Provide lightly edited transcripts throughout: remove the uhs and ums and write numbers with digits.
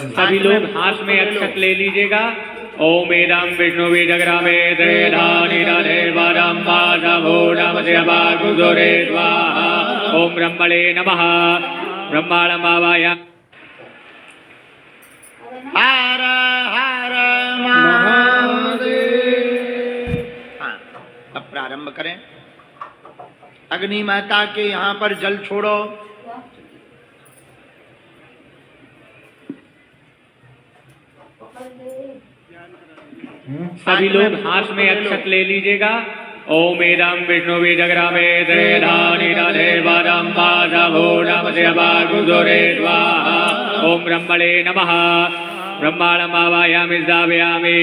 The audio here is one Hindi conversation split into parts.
सभी लोग हाथ में अक्षत ले लीजिएगा। ओम एदम विष्णु विजग्रामे त्रेधानि देवारं माधवोडम देवागुजोरे स्वाहा। ओम ब्रह्मणे नमः। ब्रह्माणमावाया हर हर महादेव। हाँ, अब प्रारंभ करें। अग्नि माता के यहाँ पर जल छोड़ो। सभी लोग हाथ में अक्षत ले लीजिएगा। ओम एदम विष्णु विजग्रामे त्रेधानि देवारं माधवोडम देवागुजोरे स्वाहा। ओम ब्रह्मणे नमः। ब्रह्माणमावायामि स्थापयामि।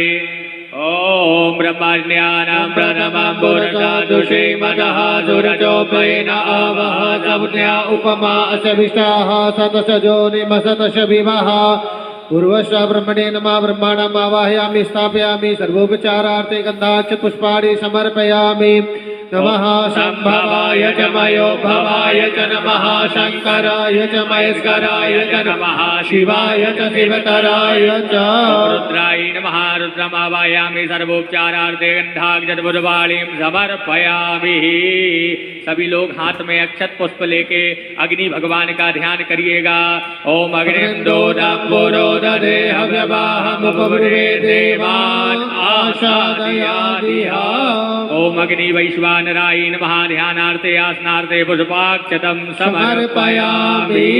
ओम ब्रह्मज्ञानं प्रथमं पुरुषादुषे मदः सुरजोपयेन आवह सवज्ञा उपमा असविष्टाः सतसजोनिमसतश विवाह। पूर्वश्च ब्रह्मणे नमः। ब्रह्माणमावाहयामि स्थापयामि। सर्वोपचारार्थे गन्धाक्षत पुष्पाणि समर्पयामि। नमः संभवाय च मयो भवाय च नमः। शंकराय च महेश्वराय च नमः। शिवाय च शिवतराय च। रुद्राय नमः। रुद्रमावाहयामि। सर्वोपचारार्थे गन्धाक्षत पुष्पाणि समर्पयामि। सभी लोग हाथ में अक्षत पुष्प लेके अग्नि भगवान का ध्यान करिएगा। ओम अग्निं दोदम्बुरोदधे हव्यवाहमुपब्रुवे देवान् आशादयादिहा। ओम अग्नि वैश्वानराय नमः। ध्यानार्थे आसनार्थे पुष्पाक्षतं समर्पयामि।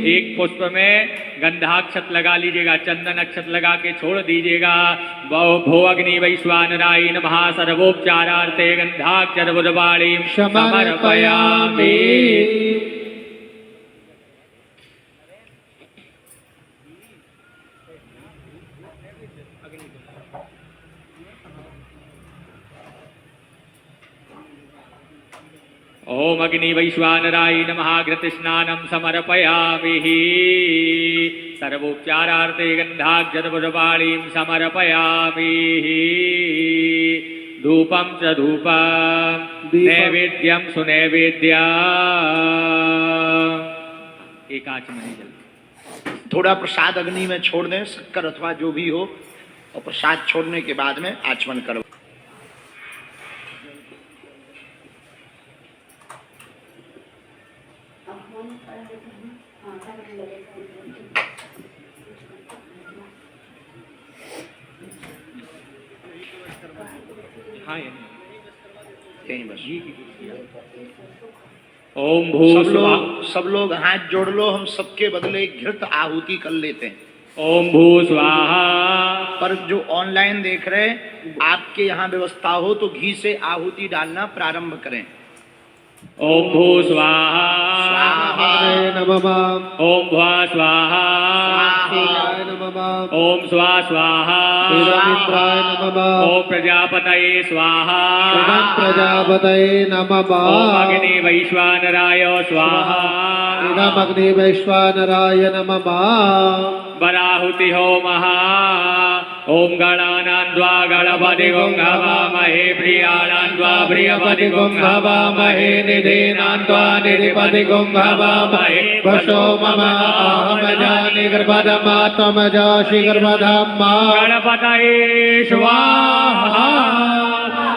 एक पुष्प में गंधाक्षत लगा लीजिएगा, चंदन अक्षत लगा के छोड़ दीजिएगा। भो अग्नि वैश्वानराय नमः। सर्वोपचारार्थे गंधाक्षत पुष्पाणि समर्पयामि। ओम अग्नि वैश्वानराय नमः। घृतस्नानं समर्पयामि। सर्वोपचारार्थे गन्धाक्षत पुष्पाणि समर्पयामि। धूपं च धूपं नैवेद्यं सुनैवेद्यम्। एक आचमनी जल। थोड़ा प्रसाद अग्नि में छोड़ दें, शक्कर अथवा जो भी हो, और प्रसाद छोड़ने के बाद में आचमन करो। हाँ यहीं बस। ओम भू सब लोग हाथ जोड़ लो। हम सबके बदले घृत आहुति कर लेते हैं। ओम भू स्वाहा। पर जो ऑनलाइन देख रहे, आपके यहाँ व्यवस्था हो तो घी से आहुति डालना प्रारंभ करें। ओम भू स्वाहा। नमः। ओम भ्वा स्वाहा। ओम स्वा स्वाहा। ओम प्रजापतये स्वाहा। प्रजापतये नमः। ओम अग्नि वैश्वानराय स्वाहा। अग्नि वैश्वानराय नमः। वराहुति होमः। ओम गणानां द्वा गणपति गंगावामहे। प्रियाणां द्वा प्रियपति गंगावामहे। निधीनां द्वा निधिपति गंगावामहे। वशो मम अहम जानि गर्भधमा त्वं जासि गर्भधमा। गणपतये स्वाहा।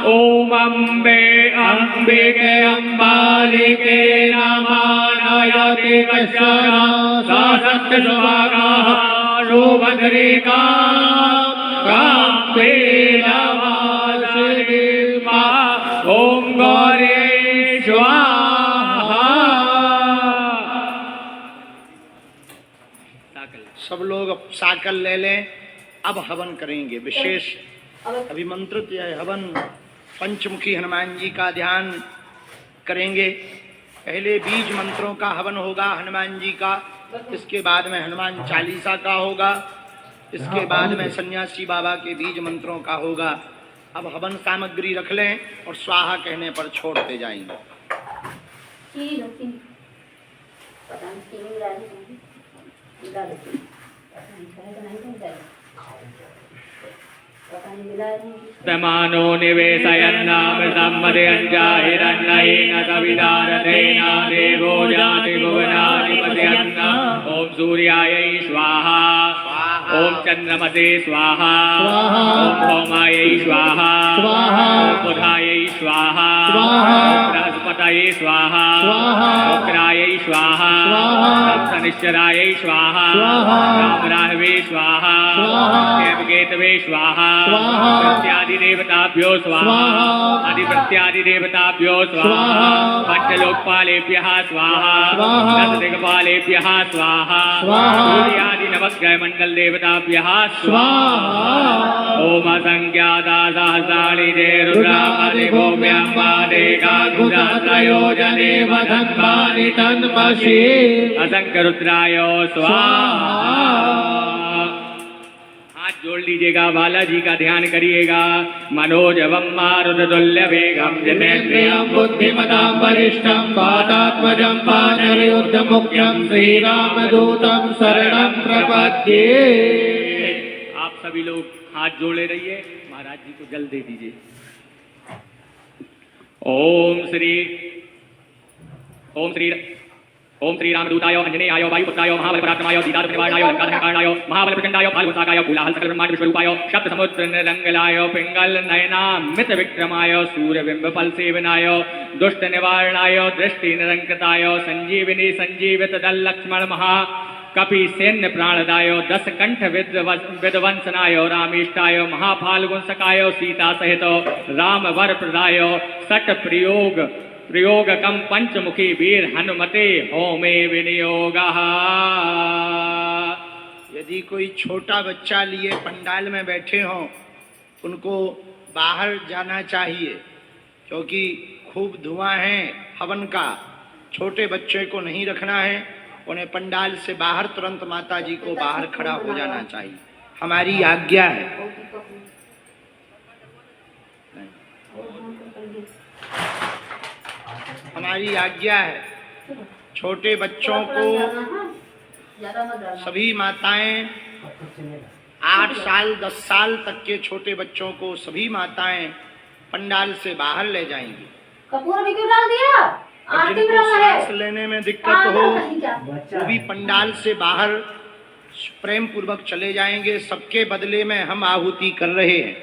ओम अम्बे अम्बिके अम्बालिके नमः। नयति कश्चन सा सत्य सुभागाः शोभद्रिका काम्बे नमः। ओम गौरी स्वाहा। सब लोग अब साकल ले लें। अब हवन करेंगे। विशेष अभिमंत्रित यह हवन पंचमुखी हनुमान जी का ध्यान करेंगे। पहले बीज मंत्रों का हवन होगा हनुमान जी का। इसके बाद में हनुमान चालीसा का होगा। इसके बाद में सन्यासी बाबा के बीज मंत्रों का होगा। अब हवन सामग्री रख लें और स्वाहा कहने पर छोड़ते जाएंगे। तमानो निवेशयन्नामृतं मदयञ्जाहिरन्नयेन सविदारथेन देवो जाति भुवनाधिपत्यन्न ॐ सूर्यायै स्वाहा ॐ चन्द्रमसे स्वाहा ॐ भौमायै स्वाहा ॐ बुधायै स्वाहा ॐ बृहस्पतये स्वाहा ॐ शुक्रायै स्वाहा ॐ शनिश्चरायै स्वाहा ॐ राहवे स्वाहा केतवे स्वाहा प्रत्यादिदेवताभ्यो स्वाहा अधिप्रत्यादिदेवताभ्यो स्वाहा पंचलोकपालेभ्यः स्वाहा दशदिक्पालेभ्यः स्वाहा सूर्यादिनवग्रहमण्डलदेवताभ्यः स्वाहा ॐ असंख्याता सहस्राणि ते रुद्रामदिभूम्यम्बादेकाग्निरात्रयोजने वधन्वानि तन्मषि असंख्यरुद्राय स्वाहा। हाथ जोड़ लीजिएगा, बालाजी का ध्यान करिएगा। मनोजवम मारुततुल्य वेगम जितेन्द्रियं बुद्धिमतां वरिष्ठं वातात्मजं वानरयुद्धमुख्यं श्रीरामदूतं शरणं प्रपद्ये। आप सभी लोग हाथ जोड़े रहिए, महाराज जी को जल दे दीजिए। ओम श्री रामदूताय अंजनेयाय वायुपुत्राय महाबलपराक्रमाय सीतादुर्निवारणाय लंकादहनकारणाय महाबलप्रचंडाय फाल्गुनसाकाय कुलाहल सकल ब्रह्मांड विश्वरूपाय शब्द समुद्र निरंगलाय पिंगल नयनामित विक्रमाय सूर्यबिंब फल सेवनाय दुष्ट निवारणाय दृष्टि निरंकृताय संजीविनी संजीवित दल लक्ष्मण महा कपि सैन्य प्राणदाय दस कंठ विध्वंसनाय रामेष्टाय महाफाल्गुनसकाय सीता सहित राम वर प्रदाय सट प्रयोगकम पंचमुखी वीर हनुमते होमे विनियोगः। यदि कोई छोटा बच्चा लिए पंडाल में बैठे हों, उनको बाहर जाना चाहिए, क्योंकि खूब धुआं है हवन का। छोटे बच्चे को नहीं रखना है, उन्हें पंडाल से बाहर तुरंत माता जी को बाहर खड़ा हो जाना चाहिए, हमारी आज्ञा है। हमारी आज्ञा है। छोटे बच्चों को सभी माताएं 8 साल 10 साल तक के छोटे बच्चों को सभी माताएं पंडाल से बाहर ले जाएंगी। कपूर भी क्यों डाल दिया? जिनको सांस लेने में दिक्कत हो वो भी पंडाल से बाहर प्रेम पूर्वक चले जाएंगे। सबके बदले में हम आहुति कर रहे हैं।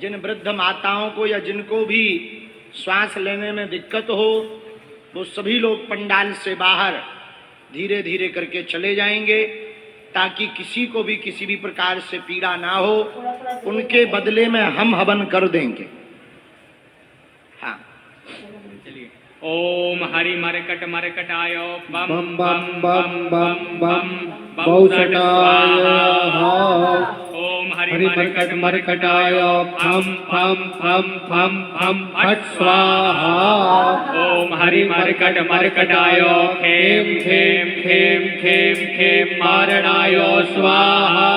जिन वृद्ध माताओं को या जिनको भी श्वास लेने में दिक्कत हो, वो सभी लोग पंडाल से बाहर धीरे धीरे करके चले जाएंगे, ताकि किसी को भी किसी भी प्रकार से पीड़ा ना हो। उनके बदले में हम हवन कर देंगे। हाँ, चलिए। ओम हरि मरकट मरकटाय बम बम बम बम बम बम बहुसटाय ओम हरि मरकट मरकटाय फम फम फम फम फम फट स्वाहा। ओम हरि मरकट मरकटाय खेम खेम खेम खेम खेम मारणाय स्वाहा।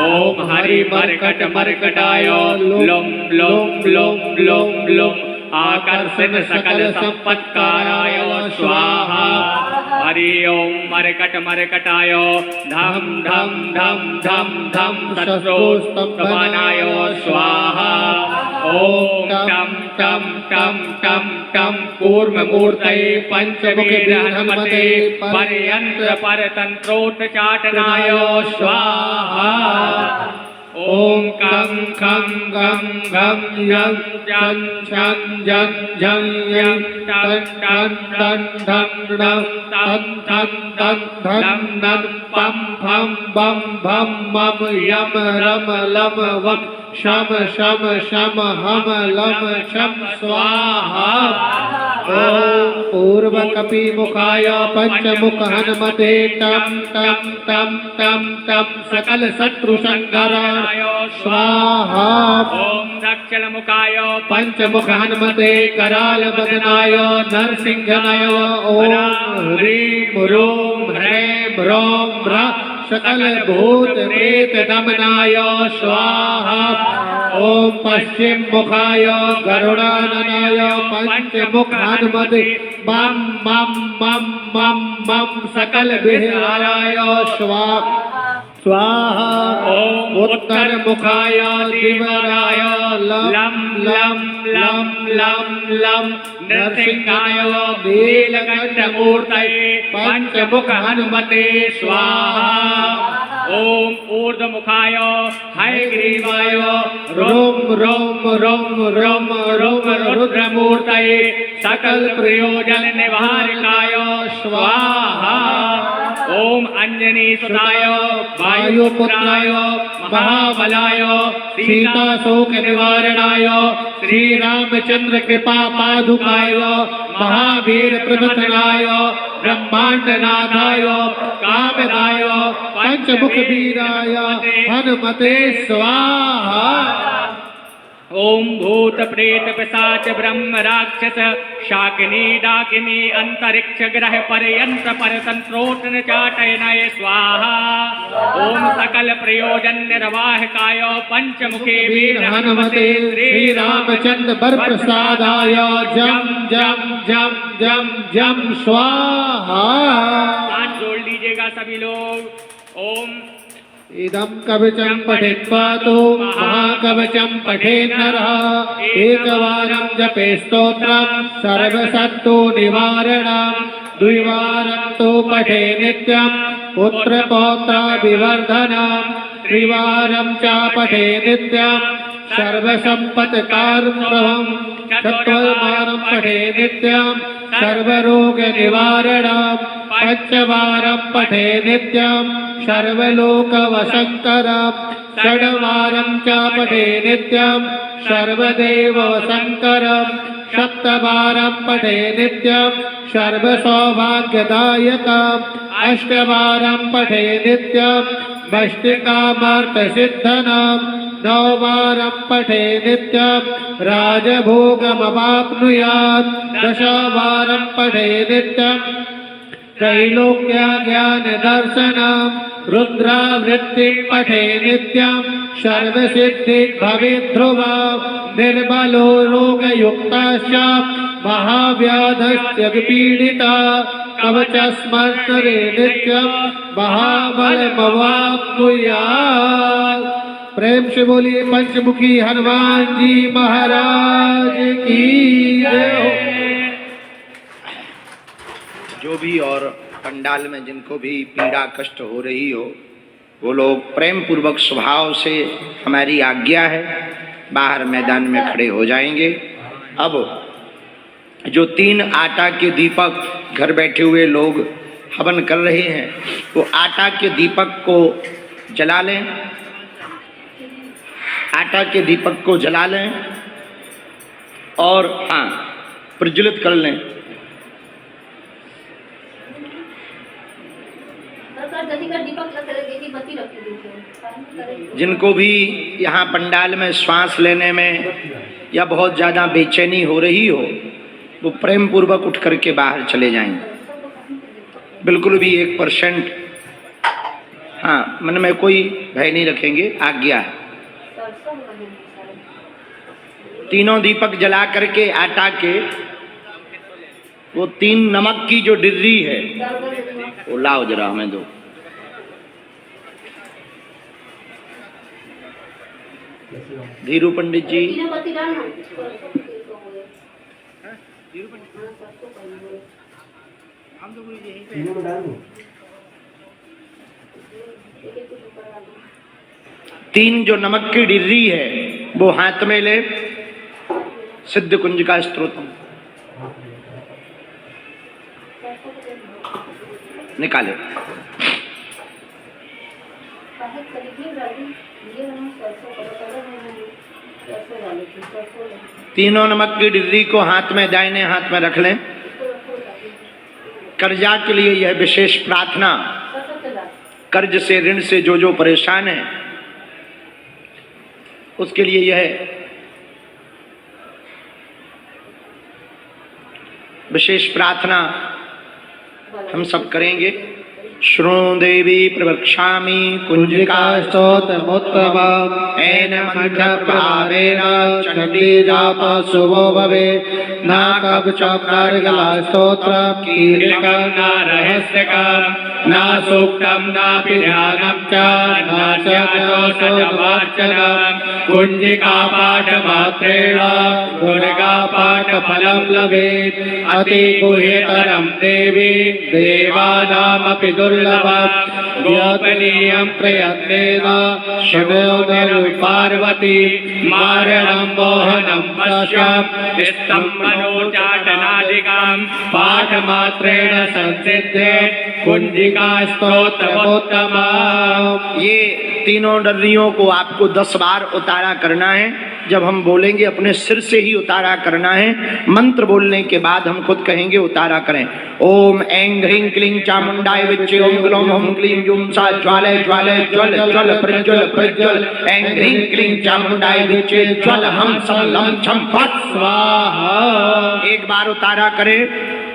ओम हरि मरकट मरकटाय लुम लुम लुम लुम लुम आकर्षण सकल संपत्काराय स्वाहा। हरि ओम मरकट मरकटाय धम धम धम धम धम शत्रुस्तंभनाय स्वाहा। ओम टम टम टम टम टम कूर्म मूर्तये पंचमुखी हनुमते परयंत्र परतंत्रोच्चाटनाय स्वाहा। ओम कं खं गं गं यं जं छं जं झं यं टं टं टं धं धं तं तं तं धं धं पं फं बं भं मम यम रम लम वम शम शम शम हम लम शम स्वाहा। ओम पूर्व कपि मुखाय पंचमुख हनुमते टम टम टम टम टम सकल शत्रु संहरणाय स्वाहा। ओम दक्षिण मुखाय पंचमुख हनुमते कराल बदनाय नरसिंहनाय ओम ह्रीं ह्रूं ह्रैं ह्रौं ह्रः सकल भूत प्रेत दमनाय स्वाहा। ओम पश्चिम मुखाय गरुडाननाय पंचमुख हनुमते बम मम मम मम मम सकल विहाराय स्वाहा। स्वाहा ओम उत्तर मुखाय दिवराय लम लम लम लम लम नरसिंहाय नीलकंठ मूर्तये पंचमुख हनुमते स्वाहा। ओम ऊर्ध्वमुखाय हयग्रीवाय रोम रोम रोम रोम रोम रुद्रमूर्तये सकल प्रयोजन निवारकाय स्वाहा। ओम अंजनी सुताय वायुपुत्राय महाबलाय सीता शोक निवारणाय श्री रामचंद्र कृपा पादुकाय महावीर प्रमथनाय ब्रह्मांड नाथाय कामदाय पंचमुख वीराय हनुमते स्वाहा। ओम भूत प्रेत पिशाच ब्रह्म राक्षस शाकिनी डाकिनी अंतरिक्ष ग्रह पर्यंत पर संत्रोटन चाटयनाय स्वाहा। ओम सकल प्रयोजन निर्वाहकाय पंचमुखे वीर हनुमते श्री रामचंद्र बर प्रसादाय जम जम जम जम जम स्वाहा। हाथ जोड़ लीजिएगा सभी लोग। ओम इदं कवचं पठित्वा तु महाकवचं पठे नरः एकवारं जपे स्तोत्रं सर्वसत्तु निवारणं द्विवारं तु पठे नित्यं पुत्रपौत्राभिवर्धनं त्रिवारं च पठे नित्यं सर्वसम्पत्कार्यं चत्वारं पठे नित्यं सर्वरोगनिवारणं पंचवारं पठे नित्यं सर्वलोकवशङ्करं षड्वारं च पठे नित्यं सर्वदेववशङ्करं सप्तवारं पठे नित्यं सर्वसौभाग्यदायकम् अष्टवारं पठे नित्यं वष्टिकामार्थसिद्धनं नववारं पठे नित्यं राजभोगमवाप्नुयात् दशवारं पठे नित्यं त्रैलोक्य ज्ञान दर्शनम रुद्रावृत्ति पठे नित्यं सर्वसिद्धि भवेत् ध्रुवा निर्बलो रोगयुक्तश्च महाव्याधस्य विपीडिता कवचस्मर्तरे नित्यं महाबलमवाप्नुयात्। प्रेम से बोलिए पंचमुखी हनुमान जी महाराज की जय हो। जो भी और पंडाल में जिनको भी पीड़ा कष्ट हो रही हो वो लोग प्रेम पूर्वक स्वभाव से हमारी आज्ञा है बाहर मैदान में खड़े हो जाएंगे। अब जो 3 आटा के दीपक घर बैठे हुए लोग हवन कर रहे हैं वो आटा के दीपक को जला लें, आटा के दीपक को जला लें और हाँ प्रज्वलित कर लें। जिनको भी यहाँ पंडाल में श्वास लेने में या बहुत ज़्यादा बेचैनी हो रही हो वो प्रेम पूर्वक उठ करके बाहर चले जाएंगे। बिल्कुल भी 1% हाँ मन में कोई भय नहीं रखेंगे, आज्ञा है। तीनों दीपक जला करके आटा के वो 3 नमक की जो डिर्री है वो लाओ जरा हमें दो। धीरू पंडित जी तीन जो नमक की डिर्री है वो हाथ में ले, सिद्ध कुंज का स्त्रोत्र निकाले। तीनों नमक की डिर्री को हाथ में दाहिने हाथ में रख लें। कर्जा के लिए यह विशेष प्रार्थना, कर्ज से ऋण से जो परेशान है उसके लिए यह विशेष प्रार्थना हम सब करेंगे। श्रृणु देवी प्रवक्ष्यामि कुंजिका स्तोत्रमुत्तमम् एन मन्त्रप्रभावेन चण्डी जाप शुभो भवे नाकवचकार्गला स्तोत्रम् कीलकं न रहस्यकं न सूक्तं नापि ध्यानं च न चार्चनं कुञ्जिकापाठमात्रेण दुर्गापाठफलं लभेत् अतिगुह्यतरं देवी देवानामपि दुर्लभम् गोपनीयं प्रयत्नेन शमो पार्वती मारणं मोहनं पश्यं स्तम्भनोचाटनादिकां पाठमात्रेण संसिद्धे कुंजिका स्तोत्रमोत्तमा। ये तीनों डर्रियों को आपको 10 बार उतारा करना है। जब हम बोलेंगे अपने सिर से ही उतारा करना है। मंत्र बोलने के बाद हम खुद कहेंगे उतारा करें। ओम ऐं ह्रीं क्लीं चामुंडाय विच्चे ओम ग्लौं हुं क्लीं जुं सा ज्वालय ज्वालय ज्वल ज्वल प्रज्वल प्रज्वल ऐं ह्रीं क्लीं चामुंडाय विच्चे ज्वल हम सम लं छम फट स्वाहा। एक बार उतारा करें।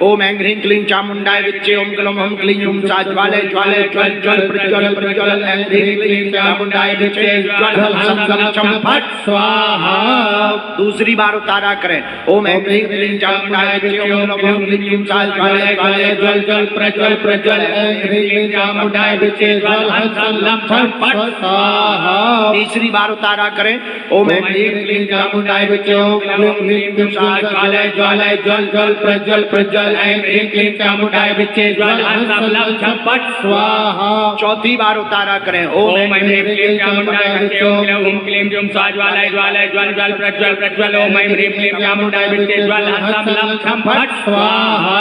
ओम ऐं ह्रीं क्लीं चामुंडाय विच्चे ओम ग्लौं हुं क्लीं जुं सा ज्वालय ज्वालय ज्वल ज्वल प्रज्वल प्रज्वल ऐं ह्रीं क्लीं चामुंडाय विच्चे ज्वल हम सम लं छम फट स्वाहा। दूसरी बार उतारा करें। ओम ऐं ह्रीं क्लीं चामुंडाय विच्चे ओम ग्लौं हुं क्लीं जुं सा ज्वालय ज्वालय ज्वल ज्वल प्रज्वल प्रज्वल ऐं ह्रीं क्लीं चामुंडाय विच्चे ज्वल हम सम लं छम फट स्वाहा। तीसरी बार उतारा करें। ओम ऐं ह्रीं क्लीं चामुंडाय विच्चे ओम ग्लौं हुं क्लीं जुं सा ज्वालय ज्वालय ज्वल ज्वल प्रज्वल प्रज्वल ऐं ह्रीं क्लीं चामुंडाय विच्चे ज्वल हम सम लं छम फट स्वाहा। चौथी बार उतारा करें। ओम ऐं ह्रीं क्लीं चामुंडाय विच्चे ओम ग्लौं हुं क्लीं जुं सा ज्वालय ज्वालय ज्वल ज्वल प्रज्वल प्रज्वल ओम ऐं ह्रीं क्लीं चामुंडाय विच्चे ज्वल हम सम लं छम फट स्वाहा।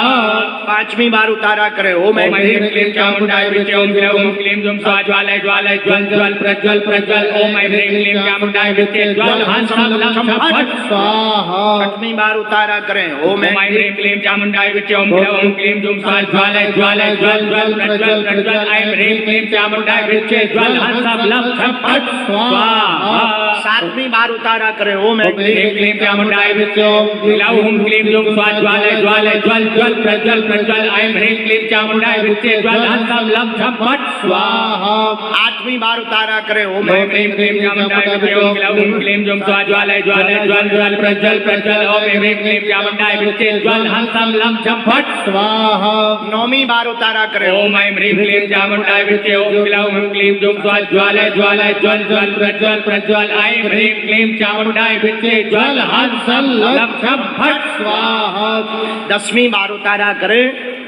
पांचवी बार उतारा करें। ओम ऐं ह्रीं क्लीं चामुंडाय विच्चे ओम ग्लौं हुं क्लीं जुं सा ज्वालय ज्वालय ज्वल ज्वल प्रज्वल प्रज्वल ओम ऐं ह्रीं क्लीं चामुंडाय विच्चे ज्वल हम सम लं छम फट स्वाहा। छठवीं बार उतारा करें। ओम ऐं ह्रीं क्लीं चामुंडाय विच्चे ओम ग्लौं हुं क्लीं जुं सा ज्वालय ज्वालय ज्वल ज्वल प्रज्वल प्रज्वल ऐं ह्रीं क्लीं चामुंडाय विच्चे ज्वल हम सम लं छम फट स्वाहा। सातवीं बार उतारा करें। ओम ऐं ह्रीं क्लीं चामुंडाय विच्चे ओम ग्लौं हुं क्लीं जुं सा ज्वालय ज्वालय ज्वल ज्वल प्रज्वल प्रज्वल ऐं ह्रीं क्लीं चामुंडाय विच्चे ज्वल हम सम लं छम फट स्वाहा। आठवीं बार उतारा करें। ओम ऐं ह्रीं क्लीं चामुंडाय विच्चे ओम ग्लौं हुं क्लीं जुं सा ज्वालय ज्वालय ज्वल ज्वल प्रज्वल प्रज्वल ओम ऐं ह्रीं क्लीं चामुंडाय विच्चे ज्वल हम सम लं छम फट स्वाहा। नौवीं बार उतारा करें। ओम ऐं ह्रीं क्लीं चामुंडाय विच्चे ओम ग्लौं हुं क्लीं जुं सा ज्वालय ज्वालय ज्वल ज्वल प्रज्वल प्रज्वल ऐं ह्रीं क्लीं चामुंडाय विच्चे ज्वल हम सम लं छम फट स्वाहा। 10वीं बार उतारा करें।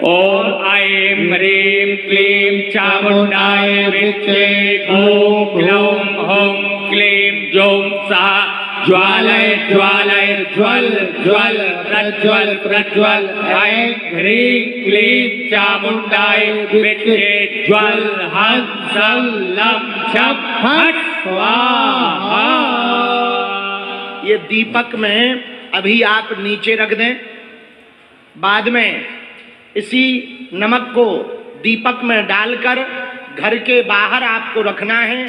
ओम ऐं ह्रीं क्लीं चामुंडाय विच्चे ओम ग्लौं हुं क्लीं जुं सा ज्वालय ज्वालय ज्वल ज्वल प्रज्वल प्रज्वल ऐं ह्रीं क्लीं चामुंडाय विच्चे ज्वल हम सम लं छम फट स्वाहा। ये दीपक में अभी आप नीचे रख दें। बाद में इसी नमक को दीपक में डालकर घर के बाहर आपको रखना है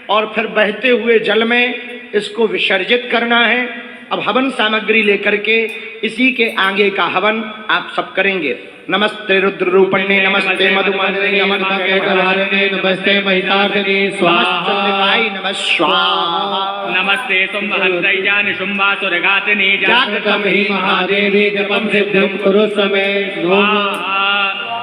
और फिर बहते हुए जल में इसको विसर्जित करना है। अब हवन सामग्री लेकर के इसी के आगे का हवन आप सब करेंगे। नमस्ते रुद्र रूपण्ये नमस्ते मधुमालिनी नमस्ते नमस्ते महितार्दिनी स्वाहा नमः स्वाहा। नमस्ते शुंभहस्रैजा निशुंभासुरघातिनी जागृतं हि महादेवी जपं सिद्धिं कुरु मे स्वाहा।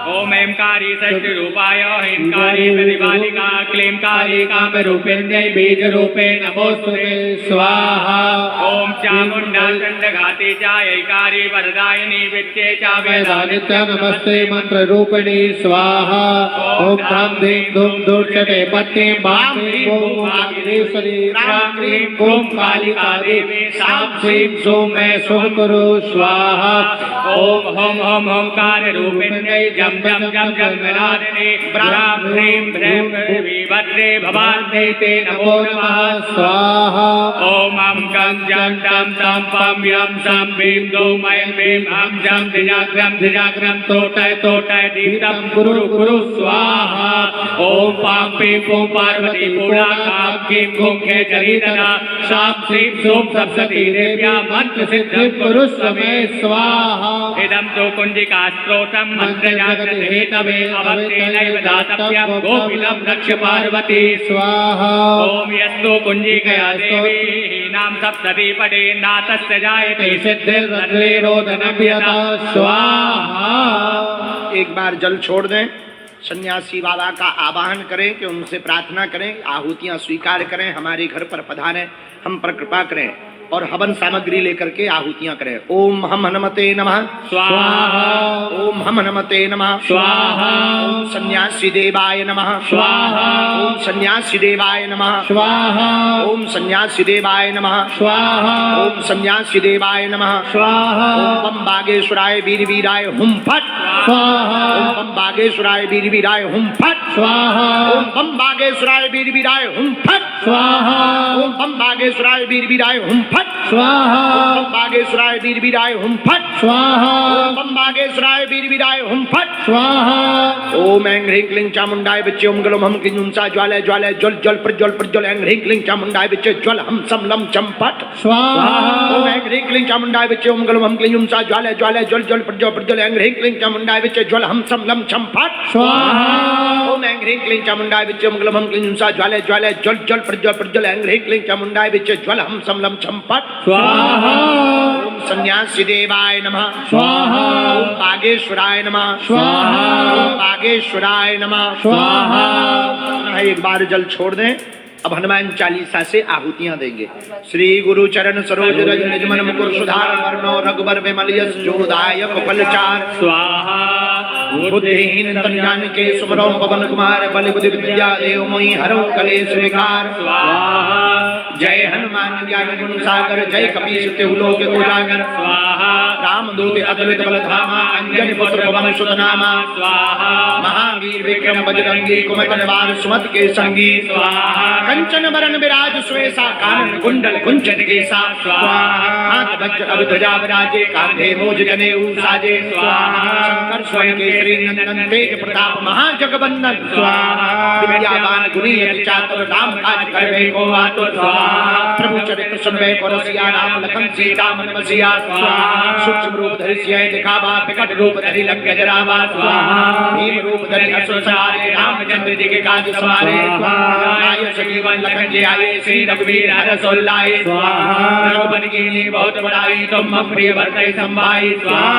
ओम ऐंकारी षष्ठी रूपाय ह्रींकारी प्रतिपालिका क्लींकारी कामरूपिण्यै बीजरूपे नमोस्तुते स्वाहा। ओम चामुंडा चंडघाती चायैकारी वरदायिनी विच्चे च वेदानित्य नमस्ते मंत्ररूपिणी स्वाहा। ओम ह्रां ह्रीं धूम दूर्चटे पट्टिं बां ह्रीं ओम वाग्देवश्री ह्रां ह्रीं ओम कालिका देवी सां श्रीं सौं मे शुभ कुरु स्वाहा। ओम होम होम होमकार रूपिण्यै जम जम जम जम विनादिनी ब्रां ह्रीं भ्रीं भद्रे भवान्यै ते नमो नमः स्वाहा। ओम अं गं जं टं तं पं यं सं भीं दूं ऐं भीं अं जं धिजाग्रं तोटय तोटय दीप्तं कुरु कुरु स्वाहा। ओम पां पीं पूं पार्वती पूर्णा कां कीं खूं खे चरीदना सां श्रीं सूं सप्तती देव्या मंत्र सिद्धिं कुरु मे स्वाहा। इदं तु कुञ्जिकास्त्रोतं मन्त्रजागृते हेतवे अवतेनैव दातव्यं गोपिलं रक्ष पार्वती स्वाहा ॐ यस्तु कुञ्जिकया देवी नाम सप्तति पटे नातस्य जायते सिद्धिर्वज्रेरोदनव्यता स्वाहा। एक बार जल छोड़ दें, सन्यासी बाबा का आवाहन करें कि उनसे प्रार्थना करें, आहुतियां स्वीकार करें, हमारे घर पर पधारें, हम पर कृपा करें और हवन सामग्री लेकर के आहुतियां करें। ओम हम हनुमते नमः स्वाहा ओम हम हनुमते नमः स्वाहा ओम सन्यासी देवाय नमः स्वाहा ओम सन्यासी देवाय नमः स्वाहा ओम सन्यासी देवाय नमः स्वाहा ओम सन्यासी देवाय नमः स्वाहा ओम बम बागेश्वराय वीर वीराय हुम फट स्वाहा ओम बम बागेश्वराय वीर वीराय हुम फट स्वाहा ओम बम बागेश्वराय वीर वीराय हुम फट स्वाहा ओम बम बागेश्वराय वीर वीराय हुम फट स्वाहा ओम बम बागेश्वराय वीर वीराय हुम फट स्वाहा ओम बम बागेश्वराय वीर वीराय हुम फट स्वाहा ओम ऐं ह्रीं क्लीं चामुंडाय विच्चे ओम गलम हम किं उंसा ज्वालय ज्वालय ज्वल ज्वल प्रज्वल प्रज्वल ऐं ह्रीं क्लीं चामुंडाय विच्चे ज्वल हम सम लम चम फट स्वाहा ओम ऐं ह्रीं क्लीं चामुंडाय विच्चे ओम गलम हम किं उंसा ज्वालय ज्वालय ज्वल ज्वल प्रज्वल प्रज्वल ऐं ह्रीं क्लीं चामुंडाय विच्चे ज्वल हम सम लम चम फट स्वाहा ओम ऐं ह्रीं क्लीं चामुंडाय विच्चे ओम गलम हम किं उंसा ज्वालय ज्वालय ज्वल ज्वल प्रज्वल प्रज्वल ऐं ह्रीं क्लीं चामुंडाय विच्चे ज्वल हम सम लम चम फट स्वाहा ओम सन्यासी देवाय नमः स्वाहा ओम बागेश्वराय नमः स्वाहा ओम बागेश्वराय नमः स्वाहा। एक बार जल छोड़ दें, अब हनुमान चालीसा से आहुतियां देंगे। श्री गुरु चरण सरोज रज निज मन मुकुर सुधार वर्णो रघुबर विमल यश जोदायक फलचार स्वाहा बुद्धिहीन तन जान के सुमरो पवन कुमार बलि बुद्धि विद्या देव मोहि हरो कलेश विकार स्वाहा जय हनुमान ज्ञान गुण सागर जय कपीश तिहु लोक उजागर स्वाहा रामदूत अद्वैत बल धामा अंजनी पुत्र पवन सुत नामा स्वाहा महावीर विक्रम बजरंगी कुमति निवार सुमति के संगी स्वाहा कंचन वरण विराज सुवेशा कानन कुंडल कुंचन केसा स्वाहा हाथ वज्र अभिध्वजा विराजे कांधे मूज जनेऊ साजे स्वाहा शंकर स्वयं केसरी नंदन तेज प्रताप महाजगवंदन स्वाहा विद्यावान गुणी अति चातुर राम काज करवे को आतुर स्वाहा प्रभु चरित्र सुनवे को रसिया राम लखन सीता मन बसिया स्वाहा सूक्ष्म रूप धरि सियहि दिखावा विकट रूप धरि लंक जरावा स्वाहा भीम रूप धरि असुर संहारे रामचंद्र जी के काज सवारे स्वाहा जीवन लखन जी आए श्री रघुवीर हरष उल्लाए स्वाहा रघुबन कीनी बहुत बड़ाई तुम प्रिय भरतहि संभाई स्वाहा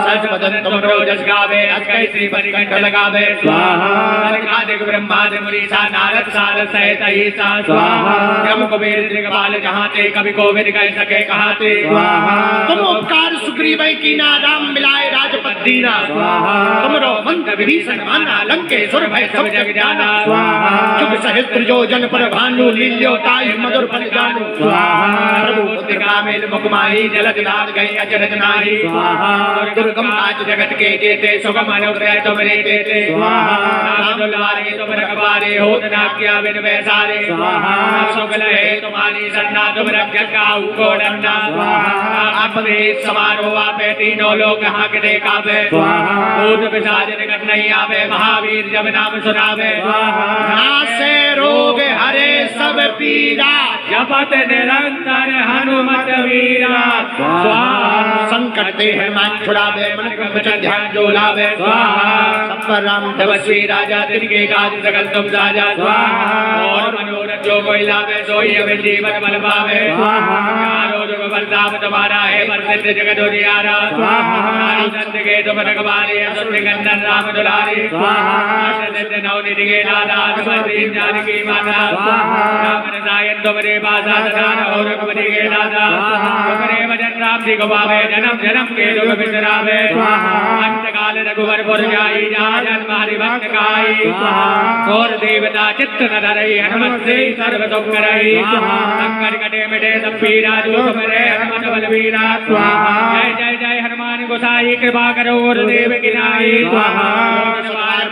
सच बदन तुम रोजस गावे अजय श्री परिकंठ लगावे स्वाहा सनकादिक ब्रह्मादि मुनीसा नारद सारद सहित ईसा स्वाहा ब्रह्म कुबेर दिग्पाल जहाँ ते कवि कोविद कह सके कहाँ ते स्वाहा तुम उपकार सुग्रीव कीना राम मिलाए राजपद दीना स्वाहा तुमरो मंत्र विभीषण माना लंकेश्वर भय सब जग जाना स्वाहा जुग सहस्त्र जो जन पर भानु लील्यो ताई मधुर फल जानू स्वाहा प्रभु पुत्रिका मेल मुखमाही जलद लाद गई अचरज नाही स्वाहा दुर्गम काज जगत के जेते सुगम अनुग्रह तुमरे देते स्वाहा नाम दुलारे तुम रखवारे होत ना किया बिन वैसारे स्वाहा सुगल है तुम्हारी सन्ना तुम रक्षक काहू को डरना स्वाहा आप में समारो आपे तीनों लोग हाँक देखा वे स्वाहा भूत पिशाच निकट नहीं आवे महावीर जब नाम सुनावे स्वाहा नासे रोग हरे सब पीरा जपत निरंतर हनुमत वीरा स्वाहा संकट ते हनुमान छुड़ावे मन क्रम ध्यान जो लावे स्वाहा सब पर राम तपस्वी राजा तिनके काज सकल तुम साजा स्वाहा और मनोरथ जो कोई लावे सोई अब जीवन बल पावे स्वाहा रोग बलदाम तुम्हारा है प्रसिद्ध जगत उजियारा स्वाहा संत के तुम रखवारे असुर निकंदन राम दुलारे स्वाहा सिद्ध नवनिधि के दाता सुमति जानकी माता स्वाहा राम रसायन तुमरे बासा सदान और रघुपति के दाता तुमरे भजन राम जी को पावे जन्म जन्म के दुख बिसरावे स्वाहा अंत काल रघुवर पुर जाई जहाँ जन्म हरि भक्त काई स्वाहा और देवता चित्त न धरई हनुमत से सर्व सुख करई स्वाहा संकट कटे मिटे सब पीरा जो तुमरे हनुमत बलवीरा स्वाहा जय जय जय हनुमान गोसाई कृपा करो और देव की नाई स्वाहा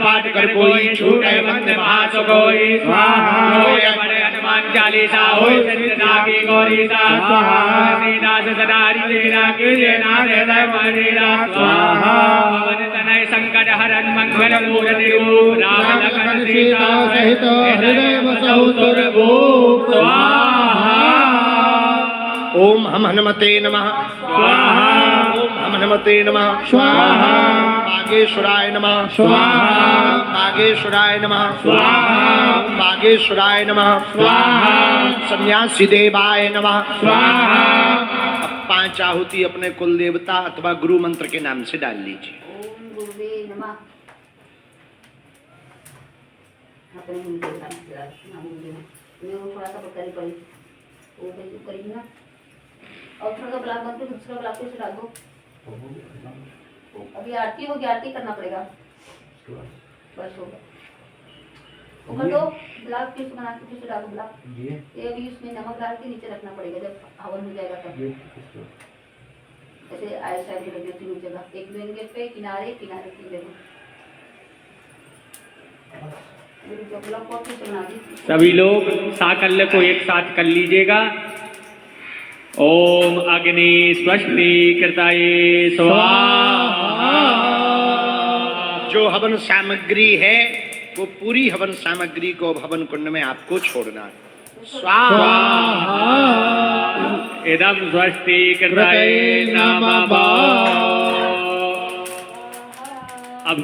पाठ कर कोई छूटे बंद महासुख होई स्वाहा होय बड़े हनुमान चालीसा होय सिद्धता की गौरीसा स्वाहा सीतास सदा तेरा कीजे नाथ हृदय मनीरा स्वाहा पवन तनय संकट हरन मंगल मूर्ति रूप राम लखन सीता सहित हृदय बसहु सुर भूप स्वाहा ओम हम हनुमते नमः स्वाहा ओम हम ब्राह्मणमते नमः स्वाहा बागेश्वराय नमः स्वाहा बागेश्वराय नमः स्वाहा बागेश्वराय नमः स्वाहा सन्यासी देवाय नमः स्वाहा। अब 5 आहुति अपने कुल देवता अथवा गुरु मंत्र के नाम से डाल लीजिए। ओम गुरुवे नमः। अपने मुंह पे नाम मैं वो थोड़ा सा पकड़ी पड़ी वो भी करेंगे ना। और थोड़ा सा ब्लाक मत दूसरा ब्लाक से डाल दो। अभी आरती होगी, आरती करना पड़ेगा बस होगा। ऊपर दो ब्लाक फिर बना के फिर डालो ब्लाक ये अभी उसमें नमक डाल के नीचे रखना पड़ेगा जब हवन हो जाएगा तब। ऐसे आए साइड में लगे 3 जगह, एक मेन गेट पे किनारे किनारे 3 जगह। ब्लॉक और फिर बना दी। सभी लोग साकल्य को एक साथ कर लीजिएगा। ओम अग्नि स्वस्ति कृताय स्वाहा। जो हवन सामग्री है वो पूरी हवन सामग्री को हवन कुंड में आपको छोड़ना है। स्वाहा इदं स्वस्ति कृताय नमः। अब